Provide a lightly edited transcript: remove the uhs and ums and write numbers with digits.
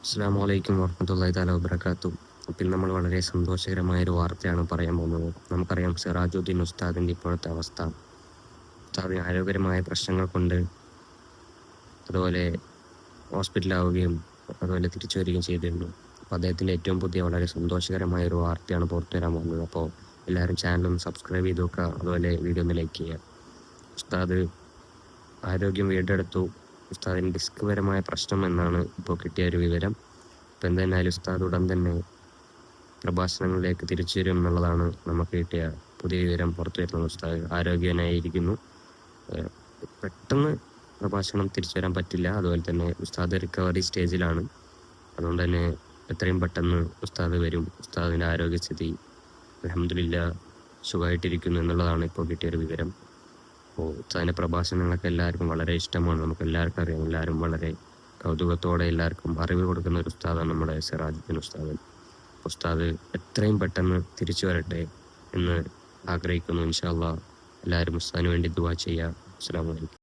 അസ്സലാമു അലൈക്കും വറഹ്മത്തുള്ളാഹി തആല വബറകാതുഹു. അപ്പോൾ നമ്മൾ വളരെ സന്തോഷകരമായ ഒരു വാർത്തയാണ് പറയാൻ പോകുന്നത്. നമുക്കറിയാം സിറാജുദ്ദീൻ ഉസ്താദിൻ്റെ ഇപ്പോഴത്തെ അവസ്ഥ. ഉസ്താദിന് ആരോഗ്യപരമായ പ്രശ്നങ്ങൾ കൊണ്ട് അതുപോലെ ഹോസ്പിറ്റലാവുകയും അതുപോലെ തിരിച്ചു വരികയും ചെയ്തിരുന്നു. അപ്പോൾ അദ്ദേഹത്തിൻ്റെ ഏറ്റവും പുതിയ വളരെ സന്തോഷകരമായ ഒരു വാർത്തയാണ് പുറത്തു വരാൻ പോകുന്നത്. അപ്പോൾ എല്ലാവരും ചാനലൊന്ന് സബ്സ്ക്രൈബ് ചെയ്ത് നോക്കുക, അതുപോലെ വീഡിയോ ഒന്ന് ലൈക്ക് ചെയ്യുക. ഉസ്താദ് ആരോഗ്യം വീണ്ടെടുത്തു. ഉസ്താദിന് ഡിസ്ക് പരമായ പ്രശ്നം എന്നാണ് ഇപ്പോൾ കിട്ടിയ ഒരു വിവരം. ഇപ്പം എന്തായാലും ഉസ്താദ് ഉടൻ തന്നെ പ്രഭാഷണങ്ങളിലേക്ക് തിരിച്ചു വരും എന്നുള്ളതാണ് നമുക്ക് കിട്ടിയ പുതിയ വിവരം. പുറത്തു വരുന്നത് ഉസ്താദ് ആരോഗ്യവാനായിരിക്കുന്നു. പെട്ടെന്ന് പ്രഭാഷണം തിരിച്ചു വരാൻ പറ്റില്ല. അതുപോലെ തന്നെ ഉസ്താദ് റിക്കവറി സ്റ്റേജിലാണ്. അതുകൊണ്ട് തന്നെ എത്രയും പെട്ടെന്ന് ഉസ്താദ് വരും. ഉസ്താദിൻ്റെ ആരോഗ്യസ്ഥിതി അൽഹംദുലില്ലാഹ് സുഖമായിട്ടിരിക്കുന്നു എന്നുള്ളതാണ് ഇപ്പോൾ കിട്ടിയൊരു വിവരം. അപ്പോൾ ഉസ്താദിൻ്റെ പ്രഭാഷണങ്ങളൊക്കെ എല്ലാവർക്കും വളരെ ഇഷ്ടമാണ്. നമുക്ക് എല്ലാവർക്കും അറിയാം. എല്ലാവരും വളരെ കൗതുകത്തോടെ എല്ലാവർക്കും അറിവ് കൊടുക്കുന്ന ഒരു ഉസ്താദാണ് നമ്മുടെ സിറാജുദ്ദീൻ ഉസ്താദ്. ഉസ്താദ് എത്രയും പെട്ടെന്ന് തിരിച്ചു വരട്ടെ എന്ന് ആഗ്രഹിക്കുന്നു. ഇൻഷാ അല്ലാഹ് എല്ലാവരും ഉസ്താദിന് വേണ്ടി ദുആ ചെയ്യുക. അസ്സലാമു അലൈക്കും.